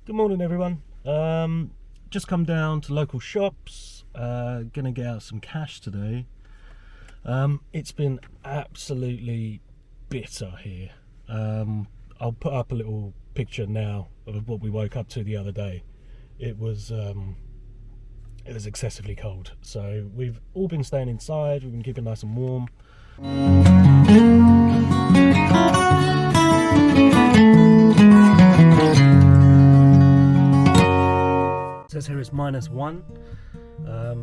Good morning, everyone. Just come down to local shops. Gonna get out some cash today. It's been absolutely bitter here. I'll put up a little picture now of what we woke up to the other day. It was excessively cold, so we've all been staying inside. We've been keeping nice and warm. It says here it's -1,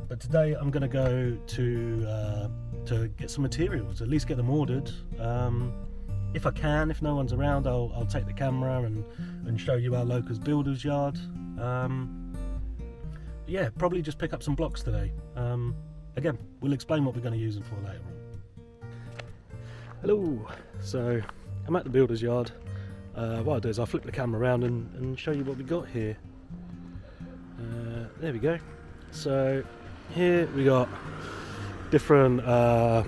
but today I'm going to go to get some materials, at least get them ordered. If I can, if no one's around, I'll take the camera and show you our local builder's yard. Yeah, probably just pick up some blocks today. Again, we'll explain what we're going to use them for later on. Hello, so I'm at the builder's yard. What I'll do is I'll flip the camera around and show you what we got here. There we go. So here we got different, I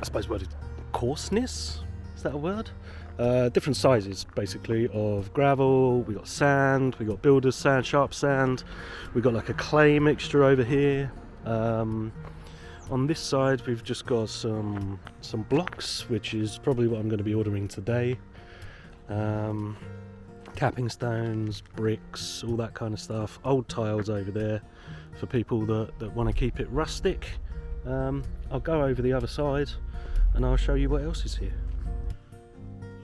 suppose, what is coarseness? Is that a word? Different sizes, basically, of gravel. We got sand. We got builder's sand, sharp sand. We got like a clay mixture over here. On this side, we've just got some blocks, which is probably what I'm going to be ordering today. Capping stones, bricks, all that kind of stuff. Old tiles over there for people that want to keep it rustic. I'll go over the other side and I'll show you what else is here.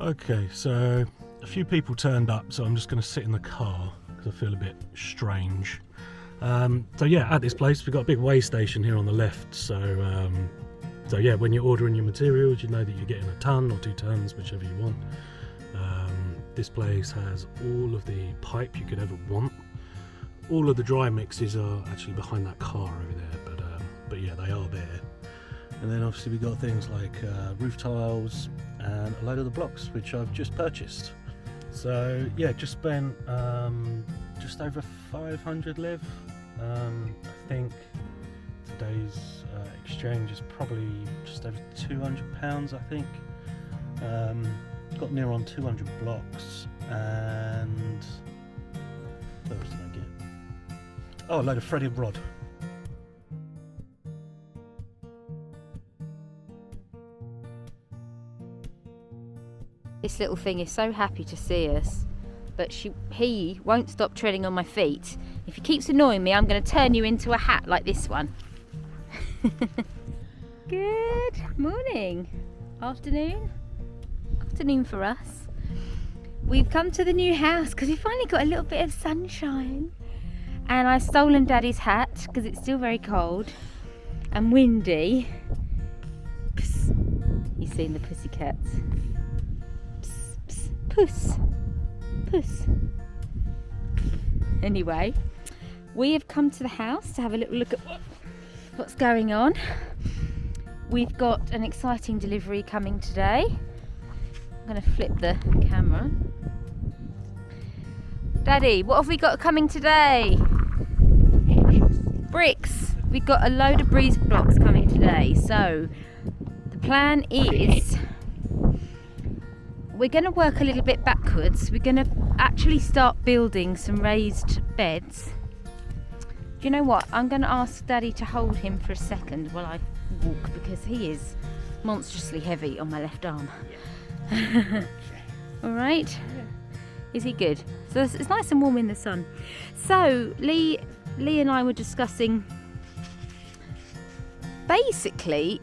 Okay, so a few people turned up, so I'm just going to sit in the car because I feel a bit strange. So yeah, at this place we've got a big weigh station here on the left. So yeah, when you're ordering your materials, you know that you're getting a ton or 2 tons, whichever you want. This place has all of the pipe you could ever want. All of the dry mixes are actually behind that car over there, but yeah, they are there. And then obviously we got things like roof tiles and a load of the blocks, which I've just purchased. So yeah, just spent just over 500 liv. I think today's exchange is probably just over £200, I think. Got near on 200 blocks, and what else did I get? Oh, a load of threaded rod. This little thing is so happy to see us, but he won't stop treading on my feet. If he keeps annoying me, I'm going to turn you into a hat like this one. Good morning, afternoon for us. We've come to the new house because we finally got a little bit of sunshine, and I've stolen Daddy's hat because it's still very cold and windy. Psst. You've seen the pussycats. Psst, psst. Puss, puss. Anyway, we have come to the house to have a little look at what's going on. We've got an exciting delivery coming today. I'm going to flip the camera. Daddy, what have we got coming today? Bricks. We've got a load of breeze blocks coming today. So the plan is we're going to work a little bit backwards. We're going to actually start building some raised beds. Do you know what? I'm going to ask Daddy to hold him for a second while I walk, because he is monstrously heavy on my left arm. All right. Yeah. Is he good? So it's nice and warm in the sun. So Lee and I were discussing, basically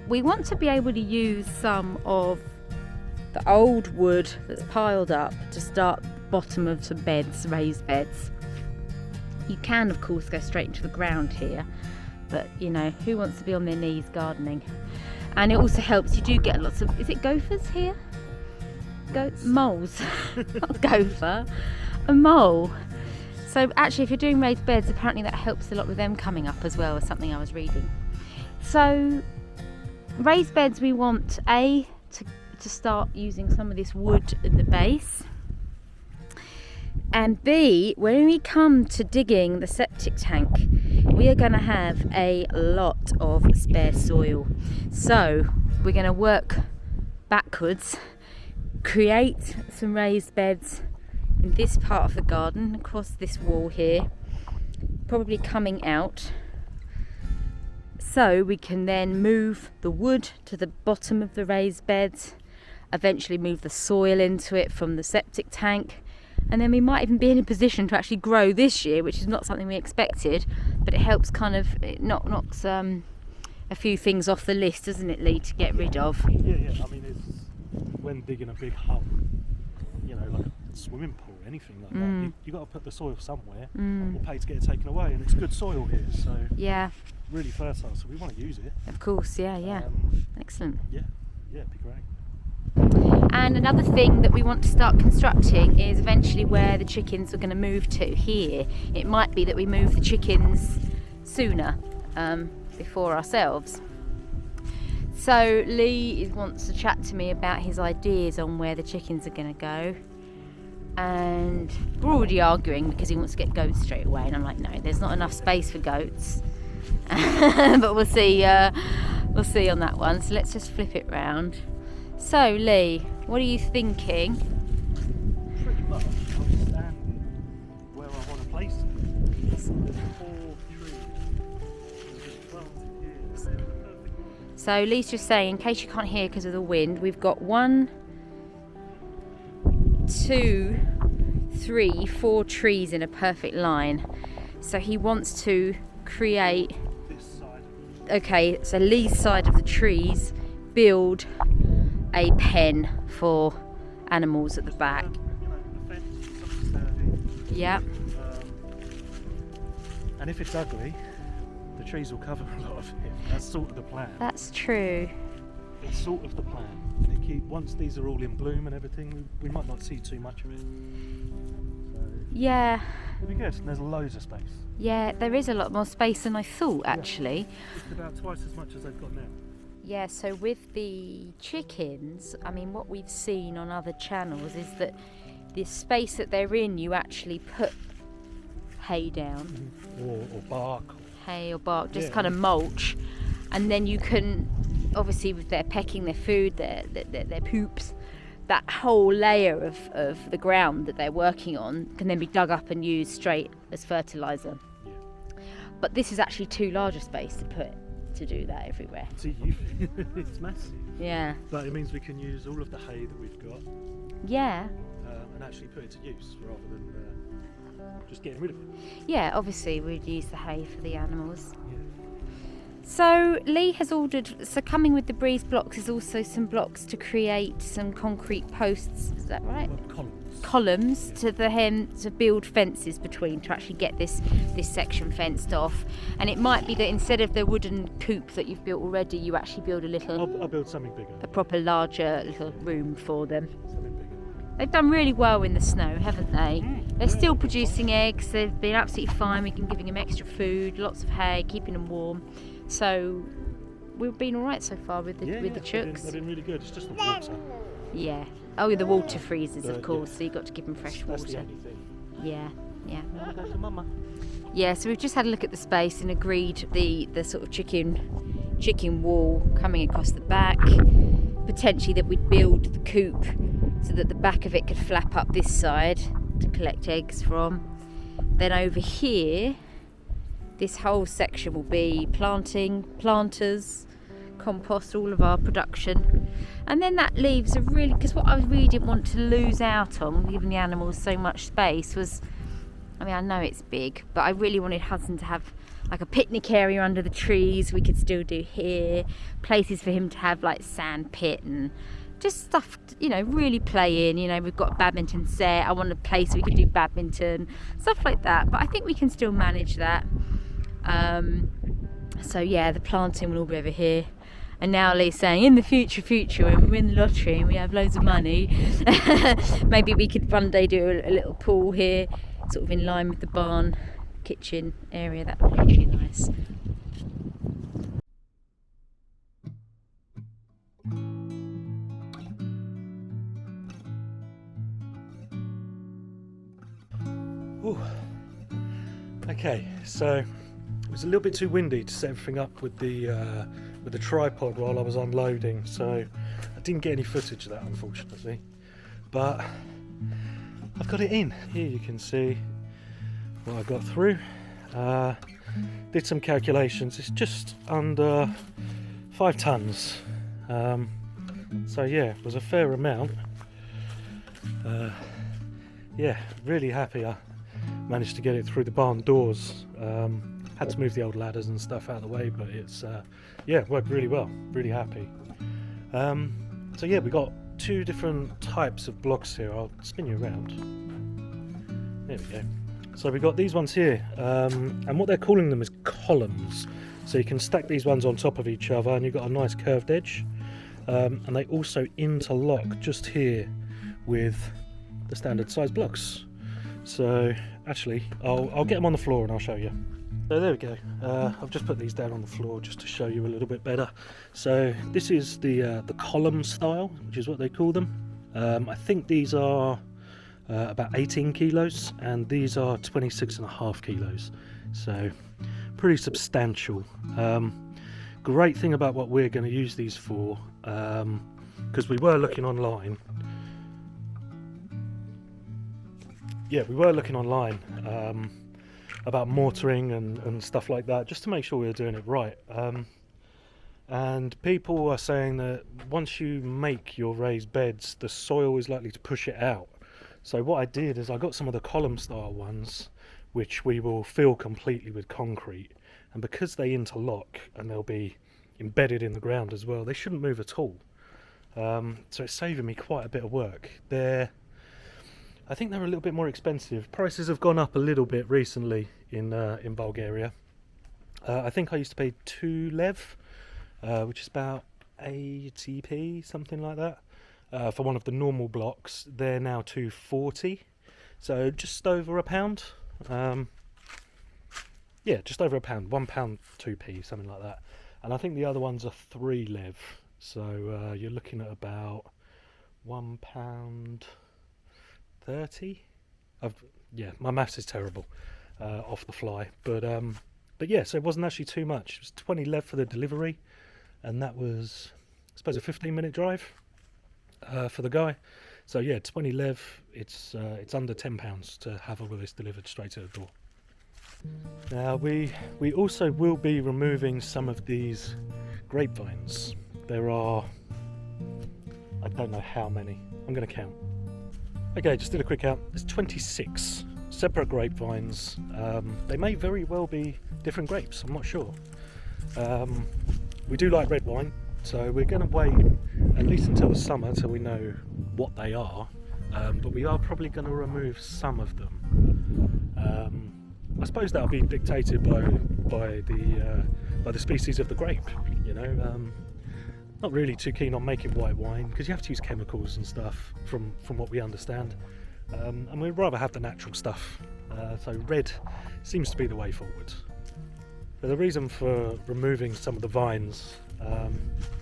we want to be able to use some of the old wood that's piled up to start the bottom of some beds, raised beds. You can of course go straight into the ground here, but you know, who wants to be on their knees gardening? And it also helps, you do get lots of, is it gophers here? Moles. Not gopher, a mole. So actually, if you're doing raised beds, apparently that helps a lot with them coming up as well, as something I was reading. So raised beds, we want to start using some of this wood in the base, and B, when we come to digging the septic tank, we are going to have a lot of spare soil. So we're going to work backwards, create some raised beds in this part of the garden, across this wall here, probably coming out. So we can then move the wood to the bottom of the raised beds, eventually move the soil into it from the septic tank, and then we might even be in a position to actually grow this year, which is not something we expected, but it helps kind of, it knocks a few things off the list, doesn't it, Lee, to get rid of? Yeah. I mean, it's when digging a big hole, you know, like a swimming pool, anything like that. You got to put the soil somewhere, or pay to get it taken away, and it's good soil here, so yeah, really fertile. So we want to use it. Of course, yeah. Excellent. Yeah, it'd be great. And another thing that we want to start constructing is eventually where the chickens are going to move to here. It might be that we move the chickens sooner, before ourselves. So Lee wants to chat to me about his ideas on where the chickens are going to go, and we're already arguing because he wants to get goats straight away, and I'm like, no, there's not enough space for goats. But we'll see on that one. So let's just flip it round. So Lee, what are you thinking? Pretty much understanding where I want to place it. There's 4 trees. Just planted here. They're the perfect one. So Lee's just saying, in case you can't hear because of the wind, we've got 1, 2, 3, 4 trees in a perfect line. So he wants to create, This side. okay, so Lee's side of the trees, build a pen for animals at the back. You know, a fence, something sturdy. Yep. And if it's ugly, the trees will cover a lot of it. That's sort of the plan. That's true. It's sort of the plan. Once these are all in bloom and everything, we might not see too much of it. So Yeah. it'll be good. And there's loads of space. Yeah, there is a lot more space than I thought, actually. Just about twice as much as they've got now. Yeah, so with the chickens, I mean, what we've seen on other channels is that the space that they're in, you actually put hay down, Or bark. hay or bark, just Yeah. kind of mulch, and then you can, obviously, if they're pecking their food, their poops, that whole layer of the ground that they're working on can then be dug up and used straight as fertiliser. Yeah. But this is actually too large a space to do that everywhere. See, it's massive. Yeah. But it means we can use all of the hay that we've got Yeah. and actually put it to use rather than just getting rid of it. Yeah, obviously we'd use the hay for the animals. Yeah. So Lee has ordered, so coming with the breeze blocks is also some blocks to create some concrete posts, is that right? Well, Columns to the hem to build fences between to actually get this section fenced off. And it might be that instead of the wooden coop that you've built already, you actually build a little, I'll build something bigger. a proper larger little room for them. Something bigger. They've done really well in the snow, haven't they? They're still producing eggs. They've been absolutely fine. We've been giving them extra food, lots of hay, keeping them warm. So we've been all right so far with the chooks. They've been really good. It's just the water. Yeah. Oh, the water freezers, of Yeah. course. So you've got to give them fresh That's the water. only thing. Yeah. Go to mama. Yeah. So we've just had a look at the space and agreed the sort of chicken wall coming across the back. Potentially that we'd build the coop so that the back of it could flap up this side to collect eggs from. Then over here, this whole section will be planters, compost, all of our production. And then that leaves a really, because what I really didn't want to lose out on, giving the animals so much space, was, I mean, I know it's big, but I really wanted Hudson to have like a picnic area under the trees we could still do here, places for him to have like sand pit and just stuff, you know, really play in. You know, we've got a badminton set, I want a place we could do badminton, stuff like that, but I think we can still manage that. So yeah, the planting will all be over here. And now Lee's saying, in the future, when we win the lottery and we have loads of money, maybe we could one day do a little pool here, sort of in line with the barn kitchen area. That would be really nice. Ooh. Okay, so it was a little bit too windy to set everything up with the tripod while I was unloading, so I didn't get any footage of that, unfortunately. But I've got it in. Here you can see what I got through. Did some calculations. It's just under 5 tons. So yeah, it was a fair amount. Yeah, really happy I managed to get it through the barn doors. Had to move the old ladders and stuff out of the way, but it's yeah, worked really well. Really happy. So yeah, we got 2 different types of blocks here. I'll spin you around. There we go. So we got these ones here, and what they're calling them is columns. So you can stack these ones on top of each other, and you've got a nice curved edge. And they also interlock just here with the standard size blocks. So actually, I'll get them on the floor and I'll show you. So there we go. I've just put these down on the floor just to show you a little bit better. So this is the column style, which is what they call them. I think these are about 18 kilos, and these are 26.5 kilos. So pretty substantial. Great thing about what we're going to use these for, because we were looking online. Yeah, we were looking online about mortaring and stuff like that, just to make sure we were doing it right. And people are saying that once you make your raised beds, the soil is likely to push it out. So what I did is I got some of the column style ones, which we will fill completely with concrete. And because they interlock and they'll be embedded in the ground as well, they shouldn't move at all. So it's saving me quite a bit of work. I think they're a little bit more expensive. Prices have gone up a little bit recently in Bulgaria. I think I used to pay 2 lev, which is about 80p, something like that. For one of the normal blocks, they're now 240, so just over £1. Yeah, just over £1, £1 2p, something like that. And I think the other ones are 3 lev, so you're looking at about £1.30. Yeah, my maths is terrible off the fly, but yeah, so it wasn't actually too much. It was 20 lev for the delivery, and that was, I suppose, a 15-minute drive for the guy. So yeah, 20 lev, it's under £10 to have all of this delivered straight to the door. Now we also will be removing some of these grapevines. There are, I don't know how many, I'm going to count. Okay, just did a quick count. There's 26 separate grapevines. They may very well be different grapes, I'm not sure. We do like red wine, so we're going to wait at least until the summer till we know what they are, but we are probably going to remove some of them. I suppose that'll be dictated by the species of the grape, you know. Not really too keen on making white wine because you have to use chemicals and stuff from what we understand, and we'd rather have the natural stuff, so red seems to be the way forward. But the reason for removing some of the vines,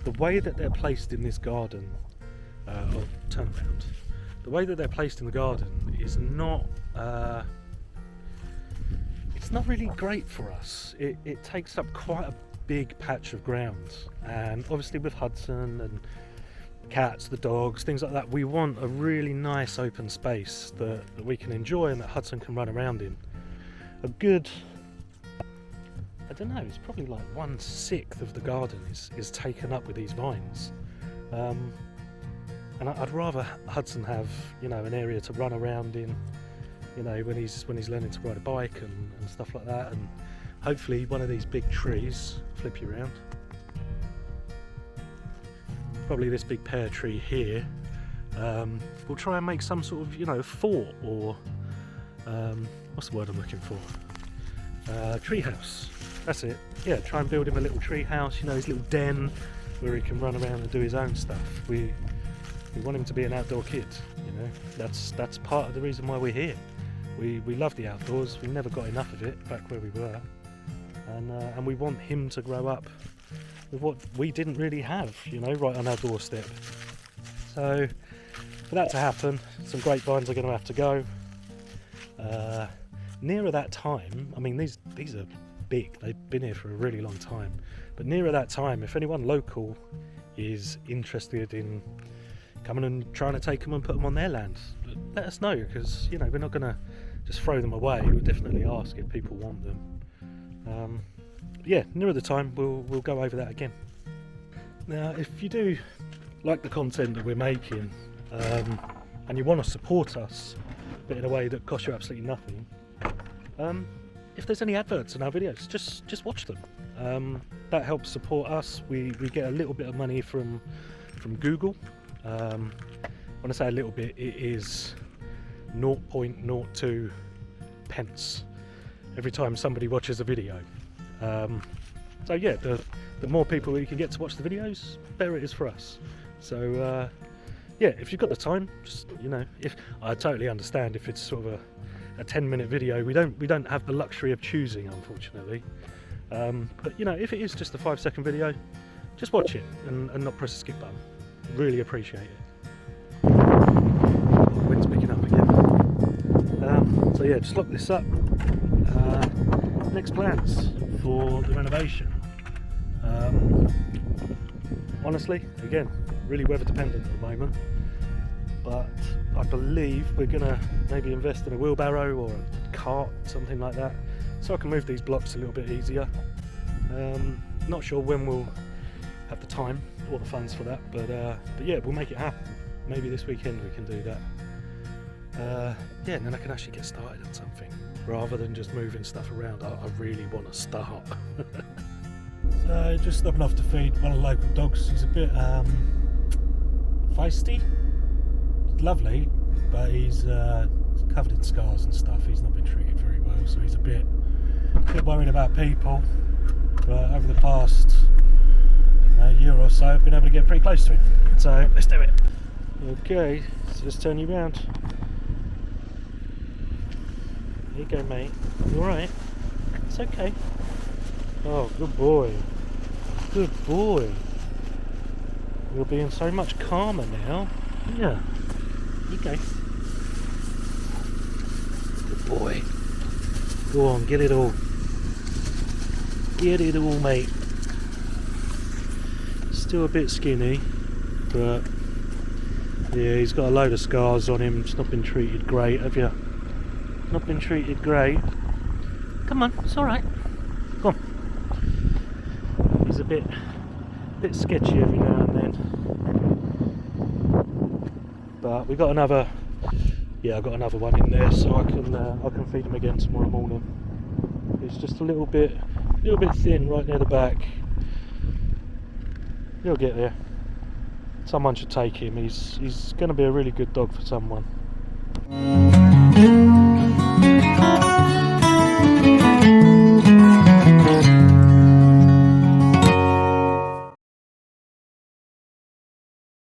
the way that they're placed in this garden, turn around, the way that they're placed in the garden is not it's not really great for us. It takes up quite a big patch of ground, and obviously with Hudson and cats, the dogs, things like that, we want a really nice open space that we can enjoy and that Hudson can run around in. A good, I don't know, it's probably like 1/6 of the garden is taken up with these vines, and I'd rather Hudson have, you know, an area to run around in, you know, when he's learning to ride a bike and stuff like that, and hopefully one of these big trees, flip you around, probably this big pear tree here, we'll try and make some sort of, you know, fort, or what's the word I'm looking for? Tree house. That's it. Yeah, try and build him a little tree house, you know, his little den where he can run around and do his own stuff. We want him to be an outdoor kid, you know. That's part of the reason why we're here. We love the outdoors. We never got enough of it back where we were, and we want him to grow up with what we didn't really have, you know, right on our doorstep. So for that to happen, some grapevines are going to have to go. Nearer that time, I mean, these are big. They've been here for a really long time. But nearer that time, if anyone local is interested in coming and trying to take them and put them on their land, let us know, because you know, we're not going to just throw them away. We'll definitely ask if people want them. Yeah, nearer the time we'll go over that again. Now, if you do like the content that we're making, and you want to support us, but in a way that costs you absolutely nothing, if there's any adverts in our videos, just watch them. That helps support us. We get a little bit of money from Google. When I say a little bit, it is 0.02 pence every time somebody watches a video. So yeah, the more people that you can get to watch the videos, better it is for us. So yeah, if you've got the time, just, you know, if I totally understand if it's sort of a 10-minute video, we don't have the luxury of choosing, unfortunately. But you know, if it is just a 5-second video, just watch it and not press the skip button. Really appreciate it. The wind's picking up again. So yeah, just lock this up. Next plans for the renovation. Honestly, again, really weather dependent at the moment, but I believe we're gonna maybe invest in a wheelbarrow or a cart, something like that, so I can move these blocks a little bit easier. Not sure when we'll have the time or the funds for that, but yeah, we'll make it happen. Maybe this weekend we can do that. Yeah, and then I can actually get started on something rather than just moving stuff around. I really want to start. So just stopping off to feed one of the local dogs. He's a bit feisty. Lovely, but he's covered in scars and stuff. He's not been treated very well, so he's a bit worried about people. But over the past year or so, I've been able to get pretty close to him. So let's do it. Okay, so let's turn you round. Here you go, mate. You alright? It's okay. Oh, good boy. Good boy. You're being so much calmer now. Yeah. You go. Good boy. Go on, get it all. Get it all, mate. Still a bit skinny, but yeah, he's got a load of scars on him. It's not been treated great, have you? Not been treated great. Come on, it's alright. Come on. He's a bit sketchy every now and then. But we got another. Yeah, I got another one in there, so I can feed him again tomorrow morning. He's just a little bit thin right near the back. He'll get there. Someone should take him. He's going to be a really good dog for someone.